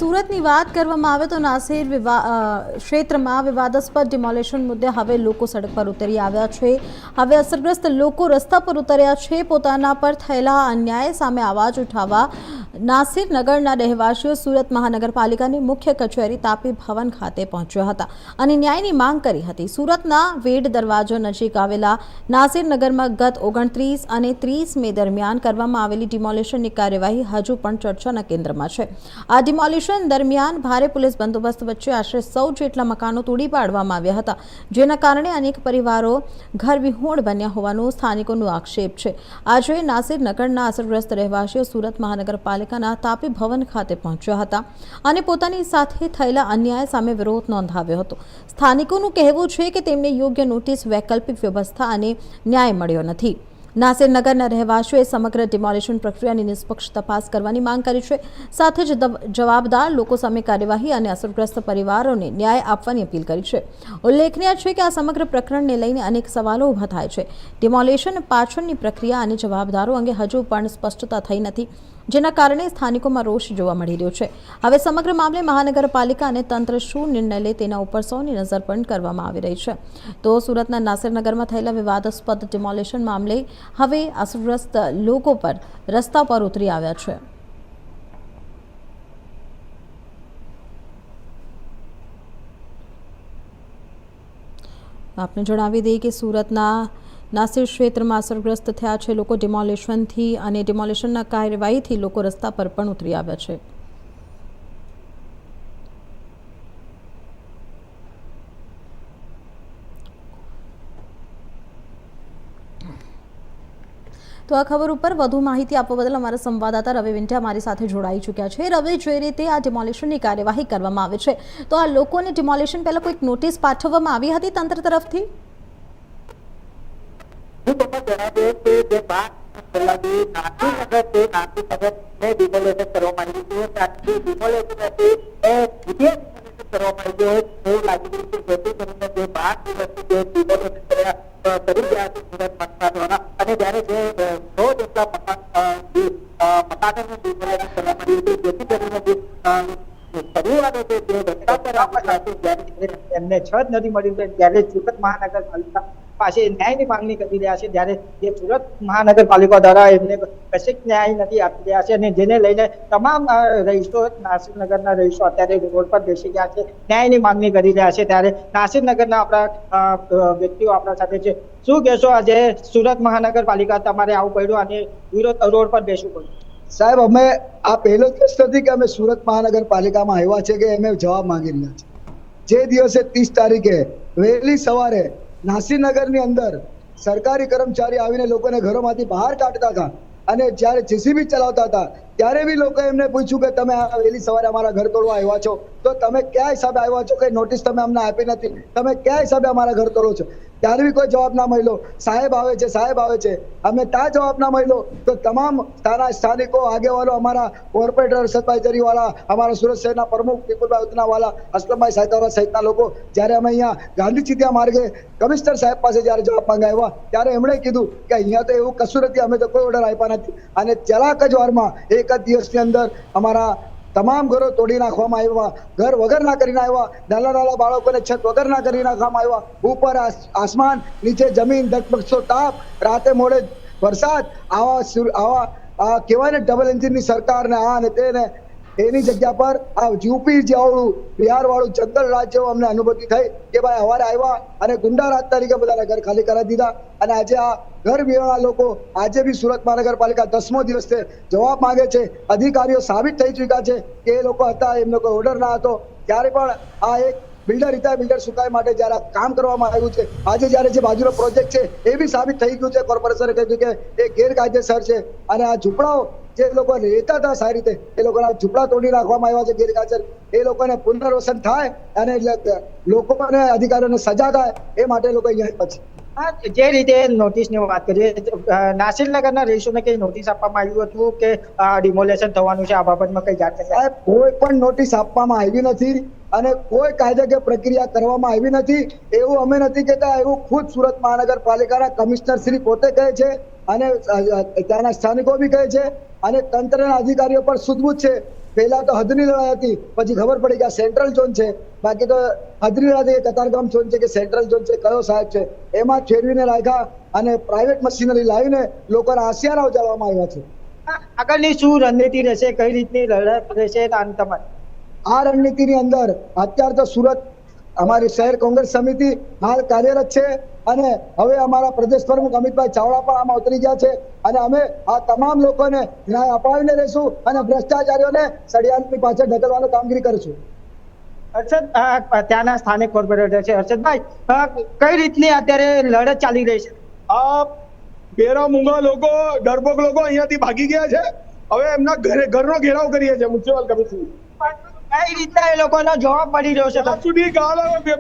સુરતની વાત કરવામાં આવે તો નાસિર ક્ષેત્રમાં વિવાદાસ્પદ ડિમોલેશન મુદ્દે હવે લોકો સડક પર ઉતરી આવ્યા છે। હવે અસરગ્રસ્ત લોકો રસ્તા પર ઉતર્યા છે। પોતાના પર થયેલા અન્યાય સામે અવાજ ઉઠાવવા નાસિર નગરના રહેવાસીઓ સુરત મહાનગરપાલિકાની મુખ્ય કચેરી તાપી ભવન ખાતે પહોંચ્યા હતા અને ન્યાયની માંગ કરી હતી। સુરતના વેડ દરવાજો નજીક આવેલા નાસિર નગરમાં ગત 29 અને 30 મે દરમિયાન કરવામાં આવેલી ડિમોલેશનની કાર્યવાહી હજુ પણ ચર્ચાના કેન્દ્રમાં છે। આ ડિમોલિશન દરમિયાન ભારે પોલીસ બંદોબસ્ત વચ્ચે આશરે 100 જેટલા મકાનો તોડી પાડવામાં આવ્યા હતા, જેના કારણે અનેક પરિવારો ઘરવિહોણ બન્યા હોવાનો સ્થાનિકોનો આક્ષેપ છે। આજે નાસિર નગરના અસરગ્રસ્ત રહેવાસીઓ સુરત મહાનગરપાલિકાના તાપી ભવન ખાતે પહોંચ્યા હતા અને પોતાની સાથે થયેલા અન્યાય સામે વિરોધ નોંધાવ્યો હતો। સ્થાનિકોનું કહેવું છે કે તેમને યોગ્ય નોટિસ, વૈકલ્પિક વ્યવસ્થા અને ન્યાય મળ્યો નથી। નાસિર નગરના રહેવાસીઓએ સમગ્ર ડિમોલિશન પ્રક્રિયાની નિષ્પક્ષ તપાસ કરવાની માંગ કરી છે। સાથે જ જવાબદાર લોકો સામે કાર્યવાહી અને અસરગ્રસ્ત પરિવારોને ન્યાય આપવાની અપીલ કરી છે। ઉલ્લેખનીય છે કે આ સમગ્ર પ્રકરણને લઈને અનેક સવાલો ઊભા થાય છે। ડિમોલિશન પાછળની પ્રક્રિયા અને જવાબદારો અંગે હજુ પણ સ્પષ્ટતા થઈ નથી, જેના કારણે સ્થાનિકોમાં રોષ જોવા મળી રહ્યો છે। હવે સમગ્ર મામલે મહાનગરપાલિકા અને તંત્ર શું નિર્ણય લે તેના ઉપર સૌની નજર પણ કરવામાં આવી રહી છે। તો સુરતના નાસિરનગરમાં થયેલા વિવાદાસ્પદ ડિમોલિશન મામલે હવે અસરગ્રસ્ત લોકો પર રસ્તા પર ઉતરી આવ્યા છે। આપને જણાવી દઈએ કે સુરતના નાસિર ક્ષેત્રમાં અસરગ્રસ્ત થયા છે લોકો ડિમોલિશનથી અને ડિમોલિશનના કાર્યવાહીથી લોકો રસ્તા પર પણ ઉતરી આવ્યા છે। તો આ ખબર ઉપર વધુ માહિતી આપવા બદલ અમારા સંવાદદાતા રવિ વિંટા અમારી સાથે જોડાઈ ચૂક્યા છે। રવિ, જે રીતે આ ડિમોલિશનની કાર્યવાહી કરવામાં આવે છે, તો આ લોકોને ડિમોલિશન પહેલા કોઈક નોટિસ પાઠવવામાં આવી હતી તંત્ર તરફથી? અને જ્યારે જે 100 જેટલા મકાનોનું ડિમોલેશન કરવામાં આવ્યું હતું, જેથી કરીને જે પરિવારો છે જે રસ્તા પર એમને છત નથી મળી, ત્યારે સુરત મહાનગરપાલિકા પાસે ન્યાયની માંગણી કરી રહ્યા છે। જ્યારે જે સુરત મહાનગરપાલિકા દ્વારા એમને કશીક ન્યાય નથી આપી રહ્યા છે અને જેને લઈને તમામ રહીશો, નાસિરનગરના રહીશો અત્યારે રોડ પર બેસી ગયા છે, ન્યાયની માંગણી કરી રહ્યા છે। ત્યારે નાસિરનગરના આપણા વ્યક્તિઓ આપણા સાથે છે। શું કહેશો, આજે સુરત મહાનગરપાલિકા તમારે આવું પડ્યું અને વિરોધ રોડ પર બેસવું પડ્યું? સાહેબ, અમે આ પહેલો દિવસ નથી કે અમે સુરત મહાનગરપાલિકામાં આવ્યા છે કે અમે જવાબ માંગી રહ્યા છે। જે દિવસે 30 તારીખે વહેલી સવારે નાસિરનગરની અંદર સરકારી કર્મચારી આવીને લોકોને ઘરોમાંથી બહાર કાઢતા હતા અને જ્યારે જેસીબી ચલાવતા હતા ત્યારે બી લોકોએ એમને પૂછ્યું કે તમે આ વહેલી સવારે અમારા ઘર તોડવા આવ્યા છો, તો તમે કયા હિસાબે આવ્યા છો? કઈ નોટિસ તમે અમને આપી નથી, તમે કયા હિસાબે અમારા ઘર તોડો છો? ત્યારે બી કોઈ જવાબ ના મળ્યો। સાહેબ આવે છે, સાહેબ આવે છે, અમે ત્યાં જવાબ ના મળ્યો તો તમામ સ્થાનિકો, આગેવાનો, અમારા કોર્પોરેટર, સત્તાધારી વાળા, અમારા સુરત શહેરના પ્રમુખ પીપલભાઈ ઉધનાવાલા, અસલમભાઈ સાયતાવાલા સહિતના લોકો જ્યારે અમે અહીંયા ગાંધી ચિંધ્યા માર્ગે કમિશનર સાહેબ પાસે જ્યારે જવાબ માંગવા આવ્યા ત્યારે એમણે કીધું કે અહીંયા તો એવું કશું નથી, અમે તો કોઈ ઓર્ડર આપ્યા નથી અને જરાક જ વારમાં એક જ દિવસની અંદર અમારા તમામ ઘરો તોડી નાખવામાં આવ્યા, ઘર વગરના કરી આવ્યા, નાના બાળકોને છત વગરના કરી નાખવામાં આવ્યા, ઉપર આસમાન, નીચે જમીન, ધગધગતો તાપ, રાતે મોડે વરસાદ, આવા કહેવાય ને ડબલ એન્જિનની સરકારને આ ને તેને એની જગ્યા પર આ યુપી જેવડું, બિહાર વાળું જંગલ રાજ જેવું અમને અનુભૂતિ થઈ કે ભાઈ હવારે આવ્યા અને ગુંડા રાજ તરીકે બધાના ઘર ખાલી કરી દીધા અને આજે આ ઘર વિહોણા લોકો આજે બી સુરત મહાનગરપાલિકા 10મો દિવસ છે જવાબ માંગે છે। અધિકારીઓ સાબિત થઈ ચૂક્યા છે કે એ લોકો હતા, એમનો કોઈ ઓર્ડર ના હતો। ત્યારે પણ આ એક બિલ્ડર સુકાય માટે જયારે કામ કરવામાં આવ્યું છે, આજે જયારે જે બાજુનો પ્રોજેક્ટ છે એ બી સાબિત થઈ ગયું છે, કોર્પોરેશને કહ્યું કે એ ગેરકાયદેસર છે અને આ ઝૂંપડાઓ જે લોકો રહેતા હતા સારી રીતે એ લોકોના ઝૂંપડા તોડી નાખવામાં આવ્યા છે ગેરકાયદેસર। એ લોકોને પુનર્વસન થાય અને લોકોને અધિકારીઓને સજા થાય એ માટે લોકો અહીંયા પછી જે રીતે નોટિસની વાત કરીએ, નાસિરનગરના રહીશોને કઈ નોટિસ આપવામાં આવ્યું હતું કે ડિમોલેશન થવાનું છે, આ બાબતમાં કઈ જાણકારી? કોઈ પણ નોટિસ આપવામાં આવી નથી અને કોઈ કાયદાકીય પ્રક્રિયા કરવામાં આવી નથી એવું અમે નથી કહેતા, એવું ખુદ સુરત મહાનગરપાલિકાના કમિશનર શ્રી પોતે કહે છે અને ત્યાંના સ્થાનિકો બી કહે છે અને તંત્રના અધિકારીઓ પર સૂઝબૂછ છે પહેલા તો હદની લડાઈ હતી, પછી ખબર પડી કે આ સેન્ટ્રલ ઝોન છે. બાકી તો હદની લડાઈ કતારગામ ઝોન છે કે સેન્ટ્રલ ઝોન છે, કયો સાહેબ છે, એમાં ફેરવીને રાખ્યા અને પ્રાઇવેટ મશીનરી લાવીને લોકોના આશિયારા ઉજાડવામાં આવ્યા છે. આગળની શું રણનીતિ રહેશે, કઈ રીતની લડત રહેશે તમારી? આ રણનીતિની અંદર અત્યારે તો સુરત અમારી શહેર કોંગ્રેસ સમિતિ હાલ કાર્યરત છે અને હવે અમારા પ્રદેશ પ્રમુખ અમિતભાઈ ચાવડા પણ આમાં ઉતરી ગયા છે અને અમે આ તમામ લોકોને ન્યાય અપાવીને રહીશું અને ભ્રષ્ટાચારીઓને સળિયાની પાછળ ઢકલવાની કામગીરી કરીશું. હર્ષદ, ત્યાંના સ્થાનિક કોર્પોરેટર છે હર્ષદભાઈ, કઈ રીતની અત્યારે લડત ચાલી રહી છે? આ બેરા મૂંગા લોકો, ડરપોક લોકો અહીંયાથી ભાગી ગયા છે. હવે એમના ઘરનો ઘેરાવ કરીએ છીએ મ્યુનિસિપલ કમિશનર. કઈ રીતના એ લોકોનો જવાબ મળી રહ્યો છે? ત્યાં સુધી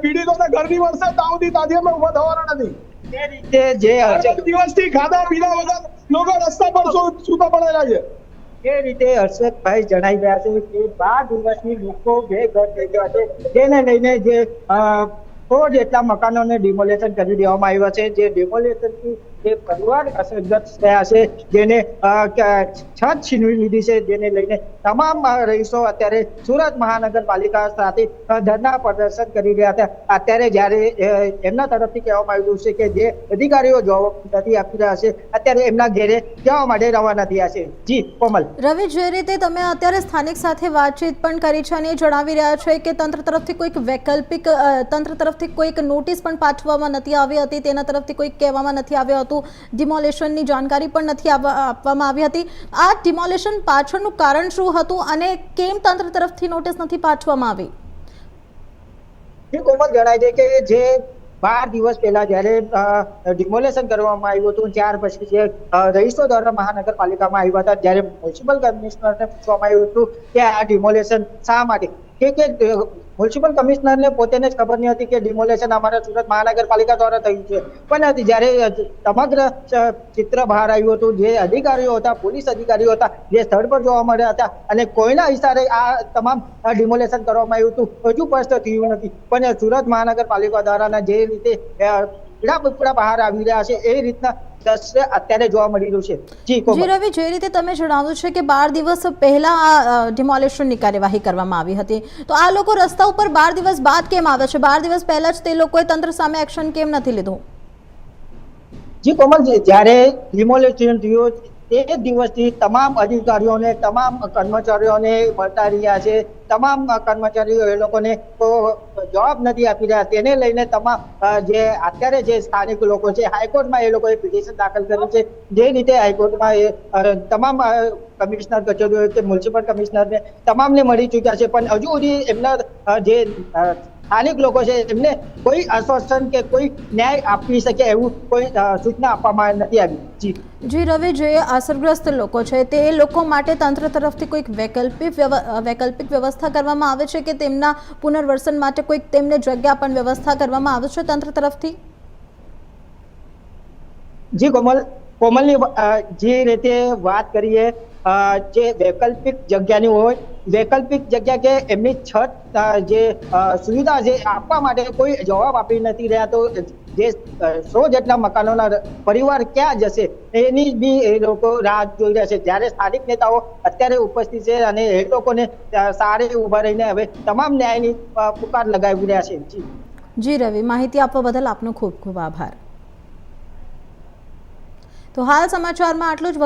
પીડિતોને ઘરની મળશે ત્યાં સુધી તાજિયામાં ઉભા થવાના નથી. એ રીતે જે એક દિવસથી ખાધા પીધા વગર લોકો રસ્તા પર સૂતા પડેલા છે. એ રીતે હર્ષદભાઈ જણાવી રહ્યા છે કે 12 દિવસની લોકો બેઘર થઈ ગયા છે, જેને લઈને જે 100 જેટલા મકાનોને ડિમોલેશન કરી દેવામાં આવ્યા છે. જે ડિમોલેશનથી જે પરિવાર અસરગ્રસ્ત થયા છે, જેને છત છીનવી લીધી છે, જેને લઈને તમામ રહીશો અત્યારે સુરત મહાનગરપાલિકા સાથે ધરના પ્રદર્શન કરી રહ્યા હતા. અત્યારે જ્યારે એમના તરફથી કહેવામાં આવ્યું છે કે જે અધિકારીઓ જવાબ નથી આપી રહ્યા છે, અત્યારે એમના ઘેરે જવા માટે રવાના થયા છે. જી કોમલ. રવિ, જે રીતે તમે અત્યારે સ્થાનિક સાથે વાતચીત પણ કરી છે અને એ જણાવી રહ્યા છે કે તંત્ર તરફથી કોઈક નોટિસ પણ પાઠવવામાં નથી આવી હતી, તેના તરફથી કોઈક કહેવામાં નથી આવ્યું હતું, ડિમોલેશનની જાણકારી પણ નથી આપવામાં આવી હતી. આ ડિમોલેશન પાછળનું કારણ શું હતું અને કેમ તંત્ર તરફથી નોટિસ નથી પાઠવવામાં આવી? કોમલ, જણાય છે કે જે 12 દિવસ પહેલા જયારે ડિમોલેશન કરવામાં આવ્યું હતું, ત્યાર પછી જે રહીશો દ્વારા મહાનગરપાલિકામાં આવ્યા હતા, જ્યારે મ્યુનિસિપલ કમિશનરને પૂછવામાં આવ્યું હતું કે આ ડિમોલેશન શા માટે, કે મ્યુનિસિપલ કમિશનરને પોતેને જ ખબર નહીં હતી કે ડિમોલેશન અમારા સુરત મહાનગરપાલિકા દ્વારા થયું છે. પણ જ્યારે સમગ્ર ચિત્ર બહાર આવ્યું હતું, જે અધિકારીઓ હતા, પોલીસ અધિકારીઓ હતા, જે સ્થળ પર જોવા મળ્યા હતા અને કોઈના ઇશારે આ તમામ ડિમોલેશન કરવામાં આવ્યું હતું, હજુ સ્પષ્ટ થયું નથી. પણ સુરત મહાનગરપાલિકા દ્વારાના જે રીતે પીડા બહાર આવી રહ્યા છે, એ રીતના દ્રશ્ય અત્યારે જોવા મળી રહ્યું છે. જી રવિ, જે રીતે તમે જણાવ્યું છે કે 12 દિવસ પહેલા આ ડિમોલેશનની કાર્યવાહી કરવામાં આવી હતી, તો આ લોકો રસ્તા ઉપર 12 દિવસ બાદ કેમ આવે છે? 12 દિવસ પહેલા જ તે લોકોએ તંત્ર સામે એક્શન કેમ નથી લીધું? જી કોમલ, જ્યારે ડિમોલેશન થયું તે દિવસથી તમામ અધિકારીઓને, તમામ કર્મચારીઓને મળતા રહ્યા છે. તમામ કર્મચારીઓ એ લોકોને જવાબ નથી આપી રહ્યા. તેને લઈને તમામ જે અત્યારે જે સ્થાનિક લોકો છે, હાઈકોર્ટમાં એ લોકોએ પિટિશન દાખલ કર્યું છે. જે રીતે હાઈકોર્ટમાં તમામ કમિશનર કચેરીઓ કે મ્યુનિસિપલ કમિશનરને તમામને મળી ચૂક્યા છે, પણ હજુ સુધી એમના જે સ્થાનિક લોકો છે એમને કોઈ આશ્વાસન કે કોઈ ન્યાય આપી શકે એવું કોઈ સૂચના આપવામાં નથી આવી. જી રવિ, જે અસરગ્રસ્ત લોકો છે તે લોકો માટે તંત્ર તરફથી કોઈક વૈકલ્પિક વ્યવસ્થા કરવામાં આવે છે કે તેમના પુનર્વસન માટે કોઈક તેમને જગ્યા પણ વ્યવસ્થા કરવામાં આવે છે તંત્ર તરફથી? જી કોમલની જે રીતે વાત કરીએ, જે વૈકલ્પિક જગ્યાની હોય, વૈકલ્પિક જગ્યા કે એમની છત જે સુવિધા જે આપવા માટે કોઈ જવાબ આપી નથી રહ્યા, તો જે 100 જેટલા મકાનોના પરિવાર ક્યાં જશે એની બી એ લોકો રાહ જોઈ રહ્યા છે. જ્યારે સ્થાનિક નેતાઓ અત્યારે ઉપસ્થિત છે અને એ લોકોને સારે ઉભા રહીને હવે તમામ ન્યાયની પુકાર લગાવી રહ્યા છે. જી રવિ, માહિતી આપવા બદલ આપનો ખૂબ ખૂબ આભાર. તો હાલ સમાચારમાં આટલું જ.